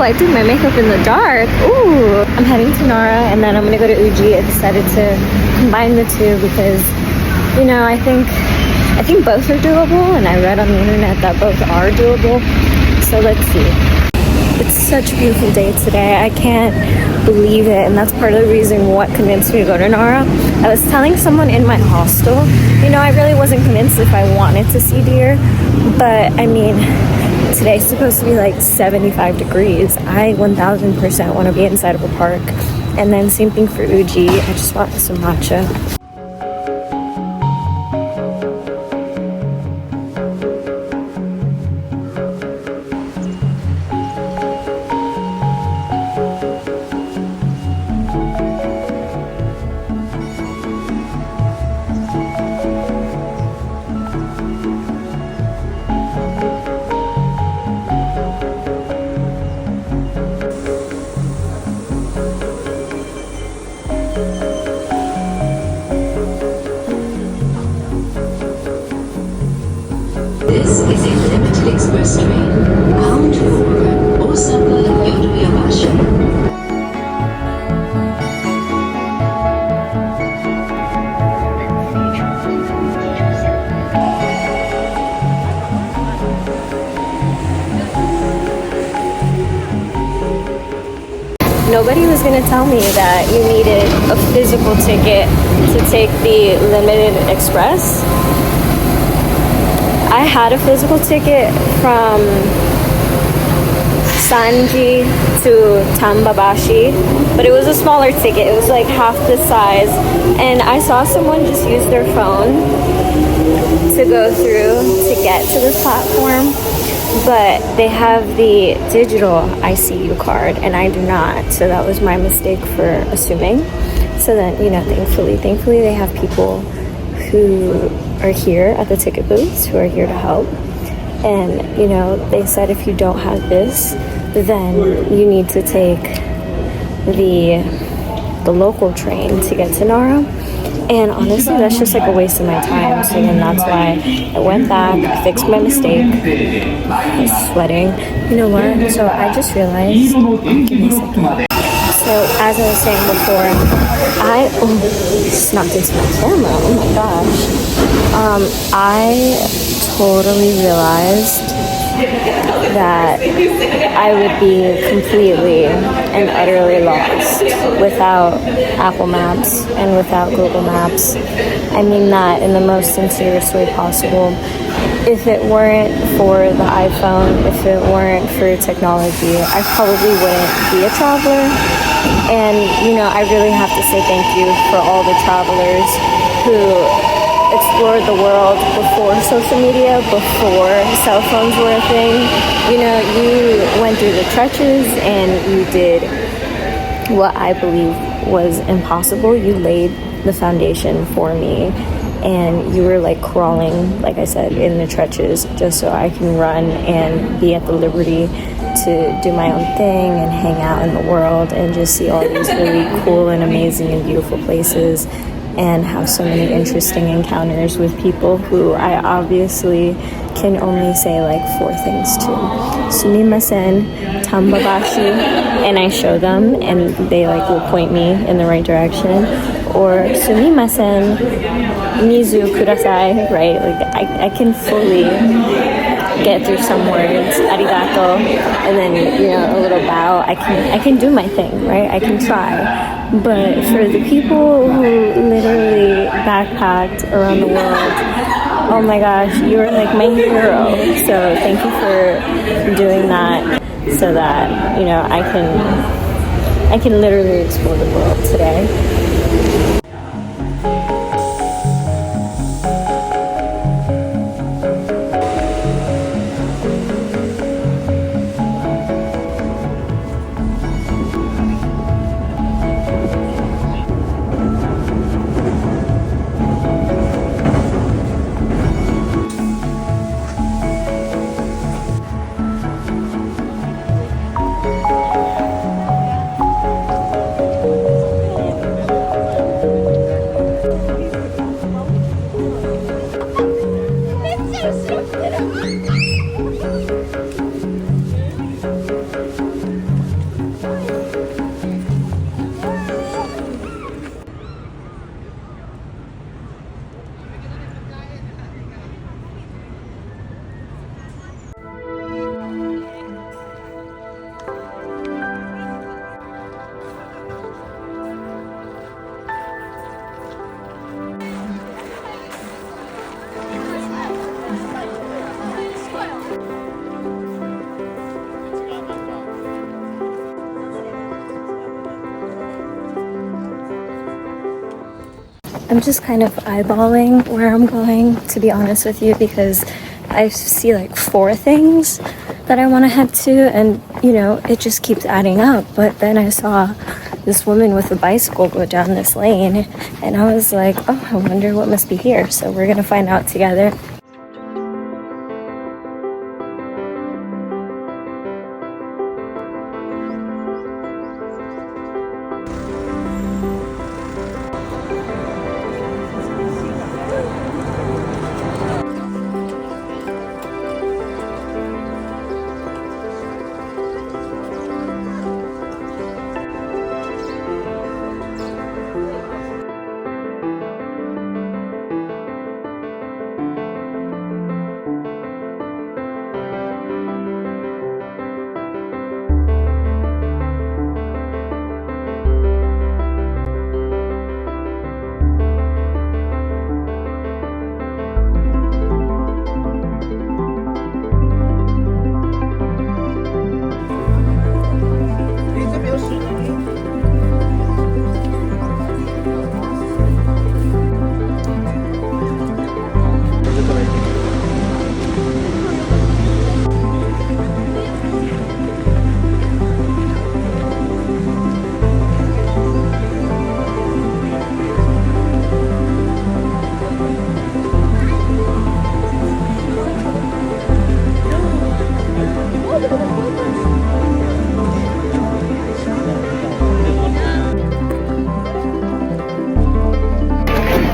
I did my makeup in the dark. Ooh. I'm heading to Nara and then I'm gonna go to Uji. I decided to combine the two because, you know, I think both are doable, and I read on the internet that both are doable. So let's see. It's such a beautiful day today. I can't believe it, and that's part of the reason what convinced me to go to Nara. I was telling someone in my hostel, you know, I really wasn't convinced if I wanted to see deer, but I mean, today's supposed to be like 75 degrees. I 1000% want to be inside of a park. And then same thing for Uji. I just want some matcha. This is a limited express train bound for Osaka Yodoyabashi. Nobody was going to tell me that you needed a physical ticket to take the limited express. I had a physical ticket from Sanji to Tambabashi, but it was a smaller ticket. It was like half the size, and I saw someone just use their phone to go through to get to this platform, but they have the digital ICU card and I do not, so that was my mistake for assuming. So then, you know, thankfully they have people who are here at the ticket booths who are here to help. And, you know, they said if you don't have this, then you need to take the local train to get to Nara. And honestly, that's just like a waste of my time. So then that's why I went back, fixed my mistake. I was sweating. You know what? So I just realized, give me a second. So as I was saying before, I snuck into my camera. Oh my gosh. I totally realized that I would be completely and utterly lost without Apple Maps and without Google Maps. I mean that in the most sincerest way possible. If it weren't for the iPhone, if it weren't for technology, I probably wouldn't be a traveler. And, you know, I really have to say thank you for all the travelers who explored the world before social media, before cell phones were a thing. You know, you went through the trenches and you did what I believe was impossible. You laid the foundation for me, and you were like crawling, like I said, in the trenches just so I can run and be at the liberty to do my own thing and hang out in the world and just see all these really cool and amazing and beautiful places and have so many interesting encounters with people who I obviously can only say like 4 things to. Sumimasen, Tambabashi, and I show them and they like will point me in the right direction. Or Sumimasen, Mizu Kudasai, right? Like I can fully get through some words, arigato, and then, you know, a little bow. I can do my thing, right? I can try. But for the people who literally backpacked around the world, oh my gosh, you are like my hero. So thank you for doing that so that, you know, I can literally explore the world today. I'm just kind of eyeballing where I'm going, to be honest with you, because I see like 4 things that I want to head to, and you know, it just keeps adding up. But then I saw this woman with a bicycle go down this lane, and I was like, oh, I wonder what must be here. So we're gonna find out together.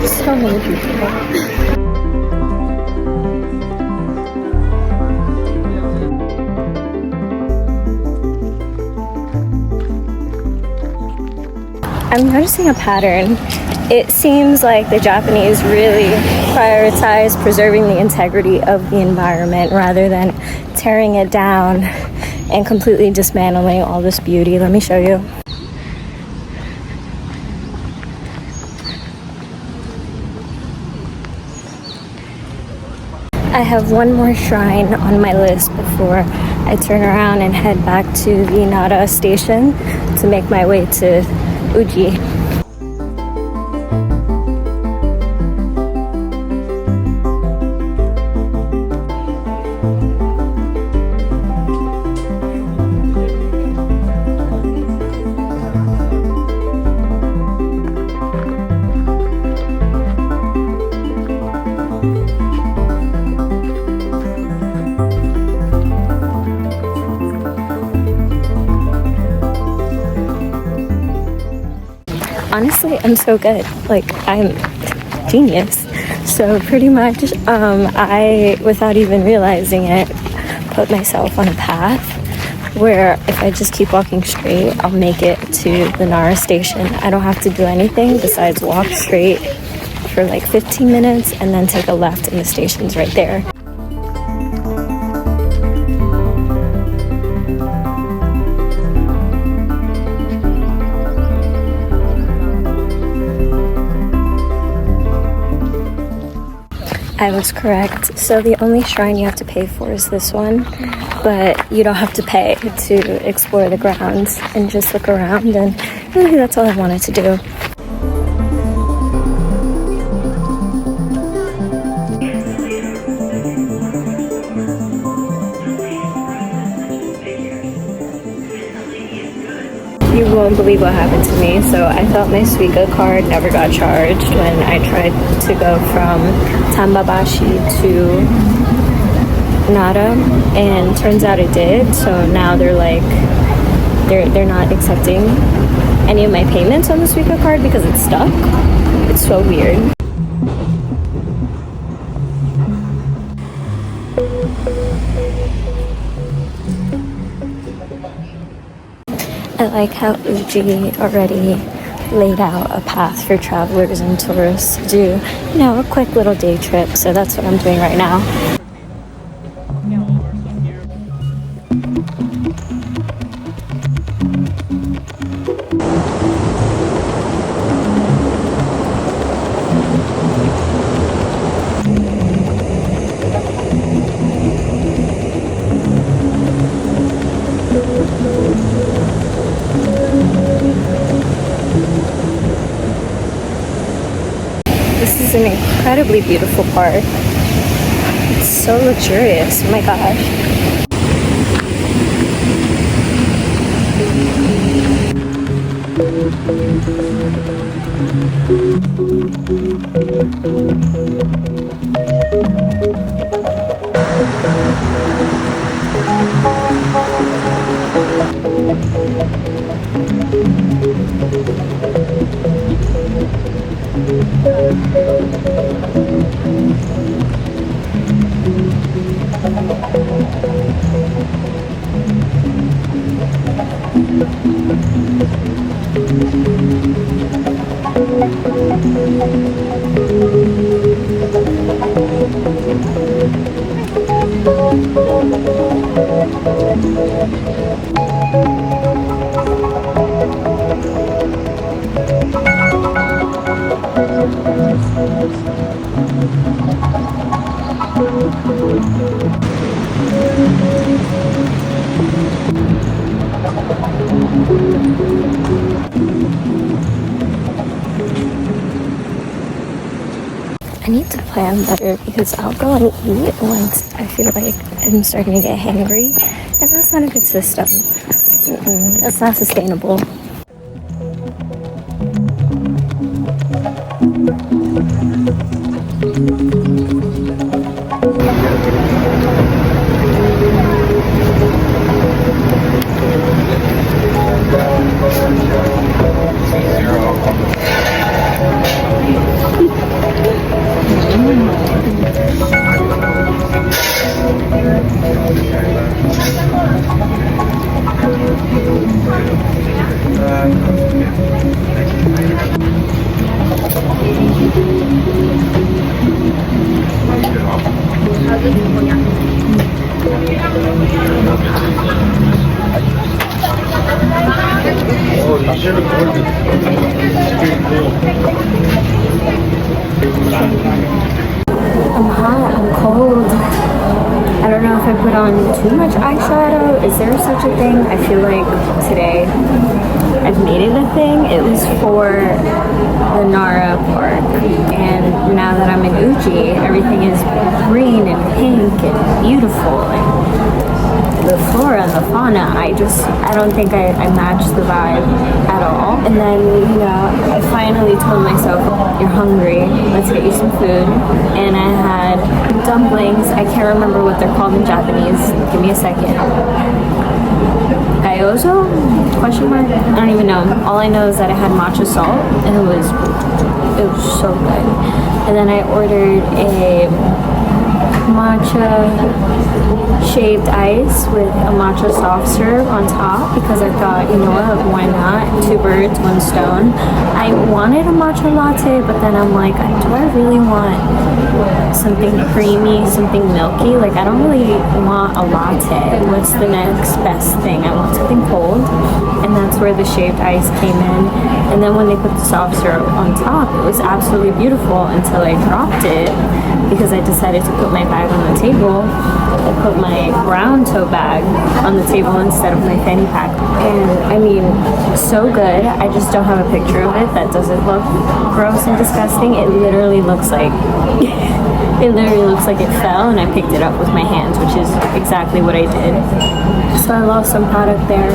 So many people. I'm noticing a pattern. It seems like the Japanese really prioritize preserving the integrity of the environment rather than tearing it down and completely dismantling all this beauty. Let me show you. I have one more shrine on my list before I turn around and head back to the Nara station to make my way to Uji. Honestly, I'm so good. Like, I'm genius. So pretty much, I, without even realizing it, put myself on a path where if I just keep walking straight, I'll make it to the Nara station. I don't have to do anything besides walk straight for like 15 minutes and then take a left, and the station's right there. I was correct. So the only shrine you have to pay for is this one, but you don't have to pay to explore the grounds and just look around, and really that's all I wanted to do. You won't believe what happened to me. So I thought my Suica card never got charged when I tried to go from Tambabashi to Nara, and turns out it did. So now they're like, they're not accepting any of my payments on the Suica card because it's stuck. It's so weird. I like how Uji already laid out a path for travelers and tourists to do, you know, a quick little day trip. So that's what I'm doing right now. is an incredibly beautiful park. It's so luxurious. Oh my gosh. I need to plan better because I'll go and eat once I feel like I'm starting to get hangry, and that's not a good system. That's not sustainable. I'm hot, I'm cold. I don't know if I put on too much eyeshadow. Is there such a thing? I feel like today I've made it a thing. It was for the Nara park, and now that I'm in Uji, everything is green and pink and beautiful, and the flora and the fauna, I don't think I matched the vibe at all. And then, I finally told myself, you're hungry, let's get you some food. And I had dumplings. I can't remember what they're called in Japanese. Give me a second. Gyozo? Question mark? I don't even know. All I know is that it had matcha salt, and it was so good. And then I ordered a matcha shaved ice with a matcha soft serve on top because I thought, you know what, why not? 2 birds, 1 stone. I wanted a matcha latte, but then I'm like, do I really want something creamy, something milky? Like, I don't really want a latte. What's the next best thing? I want something cold, and that's where the shaved ice came in. And then when they put the soft serve on top, it was absolutely beautiful until I dropped it because I decided to put my bag on the table. I put my brown tote bag on the table instead of my fanny pack. And I mean, so good. I just don't have a picture of it that doesn't look gross and disgusting. It literally looks like it fell and I picked it up with my hands, which is exactly what I did. So I lost some product there.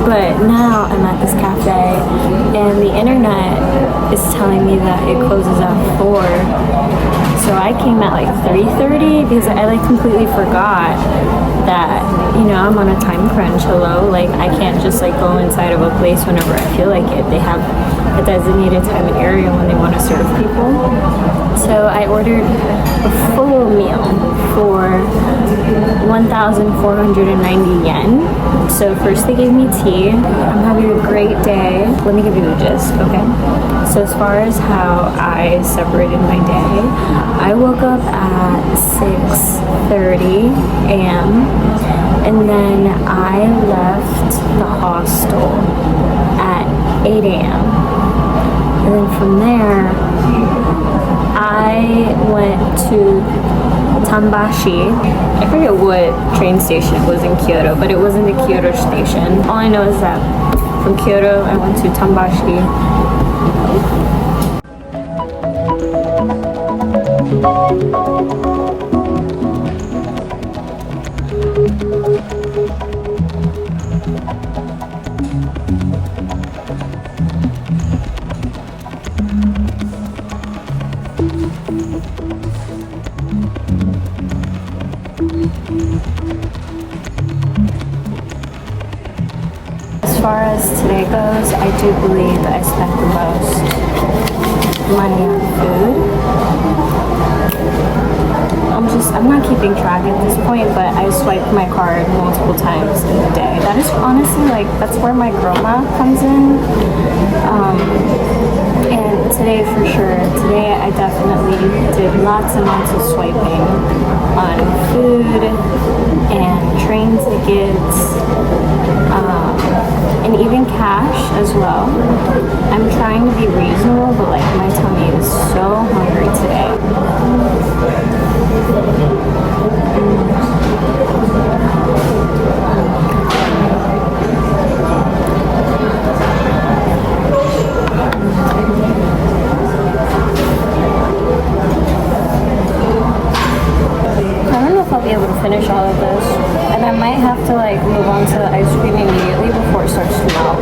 But now I'm at this cafe and the internet is telling me that it closes at 4. So I came at like 3:30 because I completely forgot that, I'm on a time crunch. Hello, like I can't just go inside of a place whenever I feel like it. They have a designated time and area when they want to serve people. So I ordered a full meal for 1,490 yen. So first they gave me tea. I'm having a great day. Let me give you the gist, okay? So as far as how I separated my day, I woke up at 6:30 a.m. and then I left the hostel at 8 a.m. And then from there, I went to Tambashi. I forget what train station it was in Kyoto, but it wasn't the Kyoto station. All I know is that from Kyoto, I went to Tambashi. As far as today goes, I do believe I spent the most money on food. I'm not keeping track at this point, but I swiped my card multiple times in the day. That is honestly, like, that's where my grandma comes in. And today for sure, today I definitely did lots and lots of swiping on food and train tickets, and even cash as well. I'm trying to be reasonable, but like my tummy is so hungry today. I don't know if I'll be able to finish all of this, and I might have to like move on to the ice cream immediately before it starts to melt.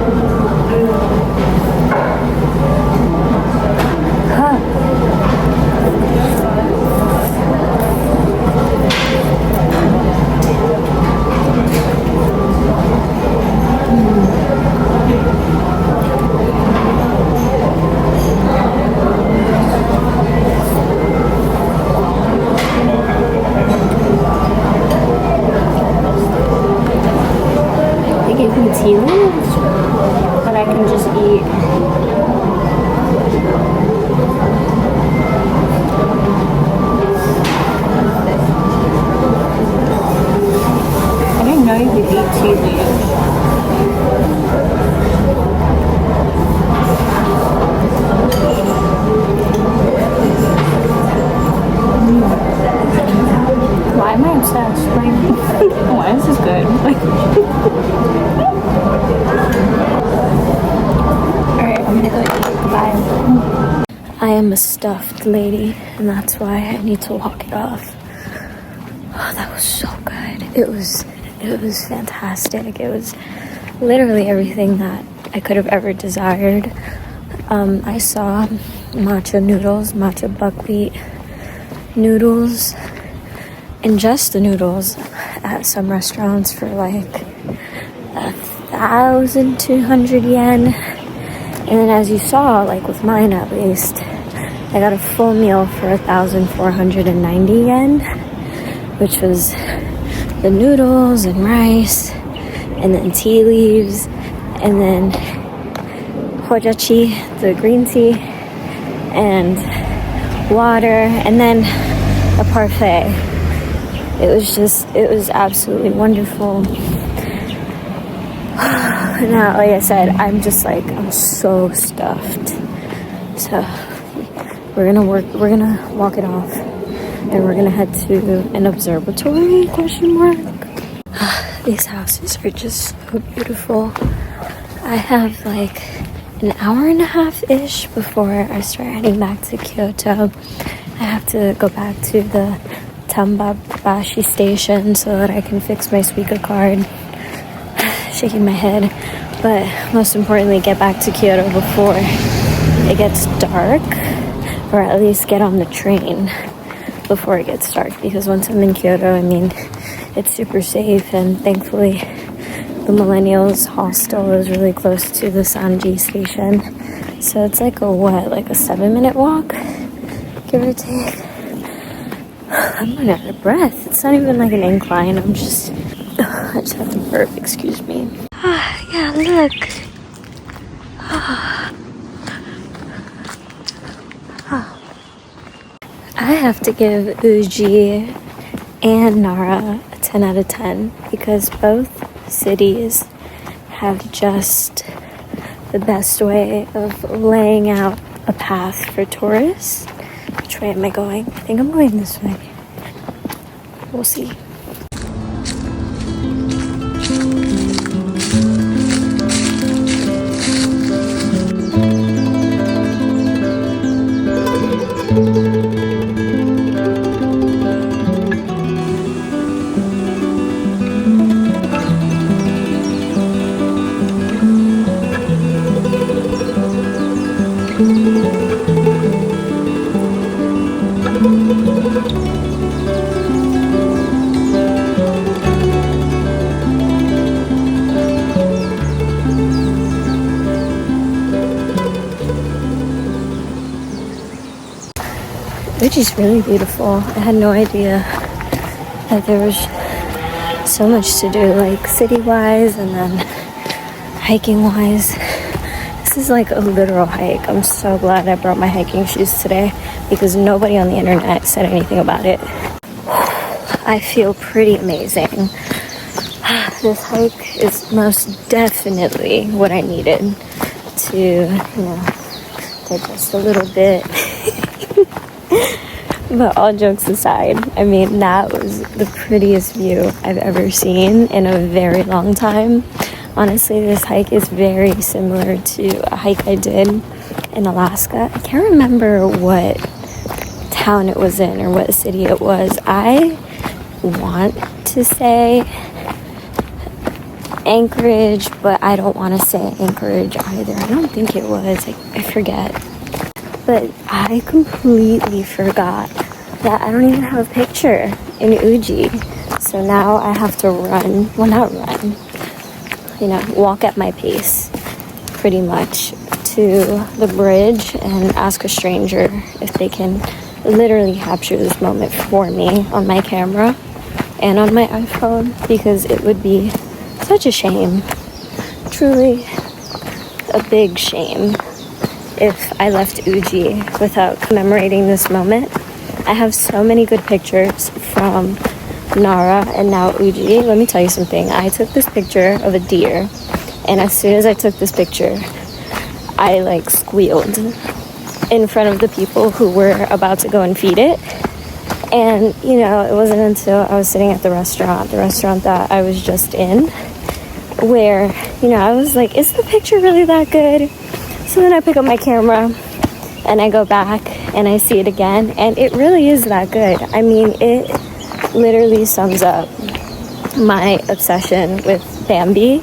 They gave me tea leaves that I can just eat. I didn't know you could eat tea leaves. Why am I obsessed? Like, why is this good? Like, alright, I'm gonna go eat. Bye. I am a stuffed lady, and that's why I need to walk it off. Oh, that was so good. It was fantastic. It was literally everything that I could have ever desired. I saw matcha noodles, matcha buckwheat noodles, and just the noodles at some restaurants for like 1,200 yen. And then as you saw, like with mine at least, I got a full meal for 1,490 yen, which was the noodles and rice, and then tea leaves, and then hojachi, the green tea, and water, and then a parfait. It was absolutely wonderful. Now, like I said, I'm so stuffed. So we're gonna walk it off, and we're gonna head to an observatory, question mark. These houses are just so beautiful. I have like an hour and a half-ish before I start heading back to Kyoto. I have to go back to the Tambabashi station so that I can fix my Suica card. Shaking my head. But most importantly, get back to Kyoto before it gets dark, or at least get on the train before it gets dark, because once I'm in Kyoto, I mean, it's super safe, and thankfully the Millennials hostel is really close to the Sanji station, so it's like a 7-minute walk, give or take. I'm running out of breath. It's not even like an incline. I just have to burp, excuse me. Yeah, look. I have to give Uji and Nara a 10 out of 10 because both cities have just the best way of laying out a path for tourists. Which way am I going? I think I'm going this way. We'll see. Uji's really beautiful. I had no idea that there was so much to do, like city-wise and then hiking-wise. This is like a literal hike. I'm so glad I brought my hiking shoes today because nobody on the internet said anything about it. I feel pretty amazing. This hike is most definitely what I needed to, you know, digest a little bit. But all jokes aside, I mean, that was the prettiest view I've ever seen in a very long time. Honestly, this hike is very similar to a hike I did in Alaska. I can't remember what town it was in or what city it was. I want to say Anchorage, but I don't want to say Anchorage either. I don't think it was. I forget. But I completely forgot that I don't even have a picture in Uji. So now I have to run. Well, not run. You know, walk at my pace, pretty much, to the bridge and ask a stranger if they can literally capture this moment for me on my camera and on my iPhone, because it would be such a shame, truly a big shame, if I left Uji without commemorating this moment. I have so many good pictures from Nara and now Uji. Let me tell you something. I took this picture of a deer, and as soon as I took this picture, I like squealed in front of the people who were about to go and feed it. And you know, it wasn't until I was sitting at the restaurant that I was just in, where, you know, I was like, is the picture really that good? So then I pick up my camera and I go back and I see it again, and it really is that good. I mean, it literally sums up my obsession with Bambi.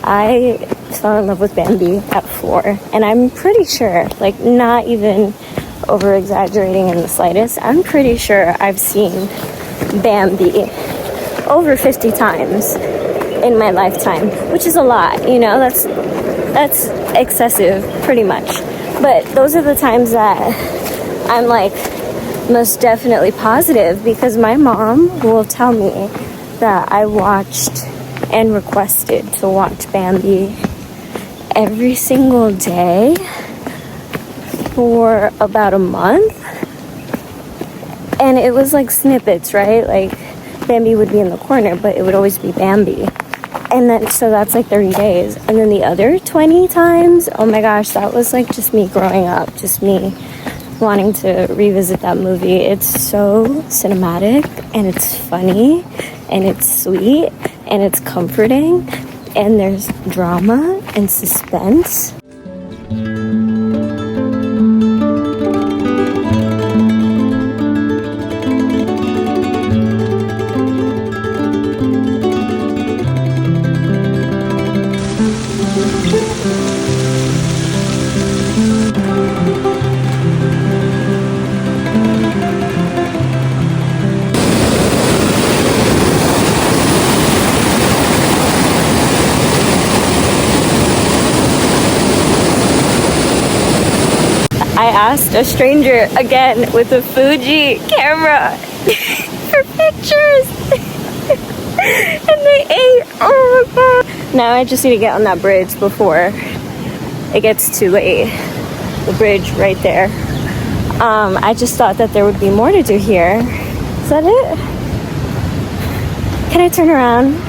I fell in love with Bambi at 4, and I'm pretty sure, like, not even over exaggerating in the slightest, I'm pretty sure I've seen Bambi over 50 times in my lifetime, which is a lot, you know. That's excessive, pretty much. But those are the times that I'm like most definitely positive, because my mom will tell me that I watched and requested to watch Bambi every single day for about a month. And it was like snippets, right? Like Bambi would be in the corner, but it would always be Bambi. And then, so that's like 30 days. And then the other 20 times, oh my gosh, that was like just me growing up, just me wanting to revisit that movie. It's so cinematic, and it's funny, and it's sweet, and it's comforting, and there's drama and suspense. I asked a stranger again with a Fuji camera for pictures and they ate. Oh my god. Now I just need to get on that bridge before it gets too late. The bridge right there. I just thought that there would be more to do here. Is that it? Can I turn around?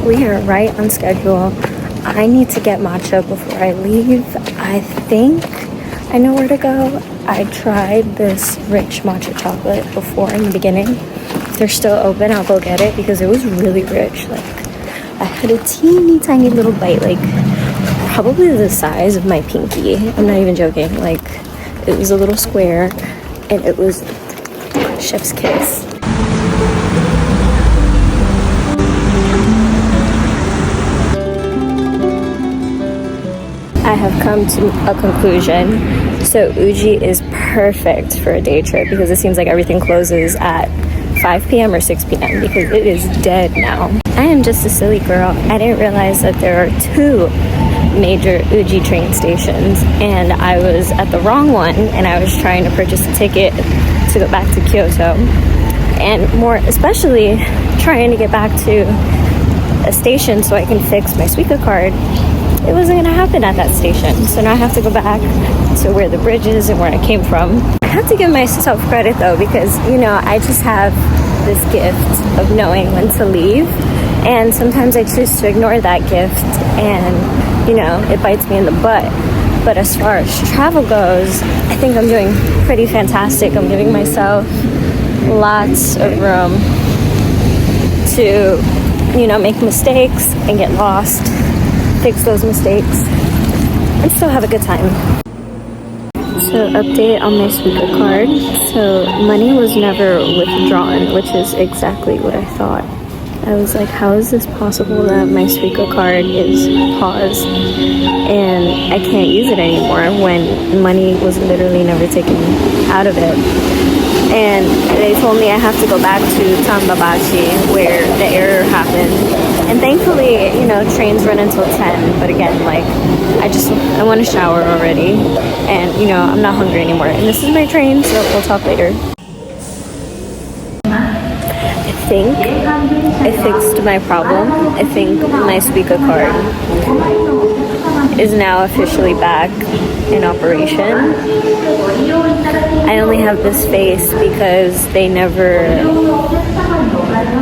We are right on schedule. I need to get matcha before I leave. I think I know where to go. I tried this rich matcha chocolate before in the beginning. If they're still open, I'll go get it because it was really rich. Like, I had a teeny tiny little bite, like probably the size of my pinky. I'm not even joking. Like, it was a little square, and it was chef's kiss. I have come to a conclusion. So Uji is perfect for a day trip because it seems like everything closes at 5 p.m. or 6 p.m. because it is dead now. I am just a silly girl. I didn't realize that there are 2 major Uji train stations, and I was at the wrong one, and I was trying to purchase a ticket to go back to Kyoto, and more especially trying to get back to a station so I can fix my Suica card. It wasn't going to happen at that station, so now I have to go back to where the bridge is and where I came from. I have to give myself credit though, because I just have this gift of knowing when to leave, and sometimes I choose to ignore that gift, and it bites me in the butt. But as far as travel goes, I think I'm doing pretty fantastic. I'm giving myself lots of room to make mistakes and get lost, fix those mistakes, and still have a good time. So update on my Suica card. So money was never withdrawn, which is exactly what I thought. I was like, how is this possible that my Suica card is paused and I can't use it anymore when money was literally never taken out of it? And they told me I have to go back to Tambabashi where the error happened. And thankfully, trains run until 10. But again, I want to shower already. And, I'm not hungry anymore. And this is my train, so we'll talk later. I think I fixed my problem. I think my Suica card is now officially back in operation. I only have this face because they never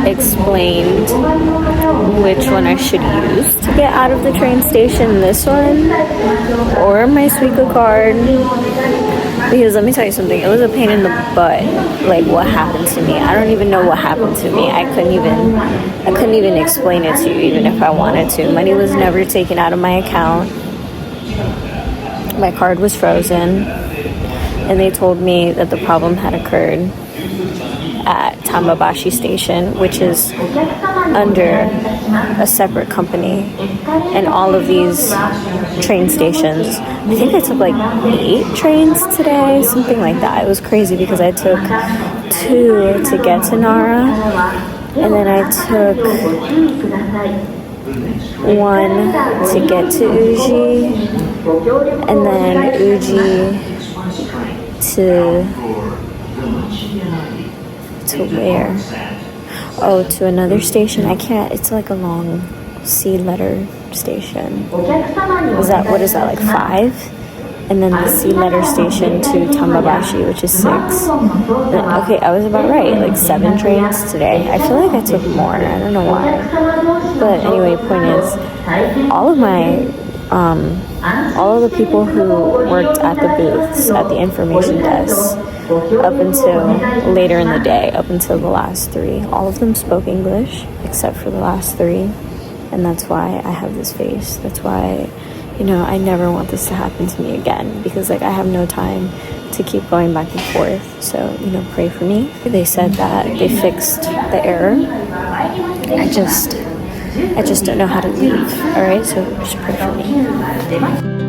explained which one I should use to get out of the train station, this one or my Suica card. Because let me tell you something, it was a pain in the butt, what happened to me. I don't even know what happened to me. I couldn't even explain it to you, even if I wanted to. Money was never taken out of my account. My card was frozen, and they told me that the problem had occurred at Tambabashi station, which is under a separate company, and all of these train stations, I think I took 8 trains today, something like that. It was crazy because I took 2 to get to Nara, and then I took 1 to get to Uji, and then Uji to where? Oh, to another station. I can't, it's a long C letter station. What is that, 5? And then the C letter station to Tambabashi, which is 6. Okay, I was about right, 7 trains today. I feel like I took more, I don't know why. But anyway, point is, all of the people who worked at the booths, at the information desks, up until later in the day, up until the last 3, all of them spoke English, except for the last 3. And that's why I have this face. That's why, I never want this to happen to me again, because I have no time to keep going back and forth. So, pray for me. They said that they fixed the error. I just don't know how to leave. All right, so just pray for me.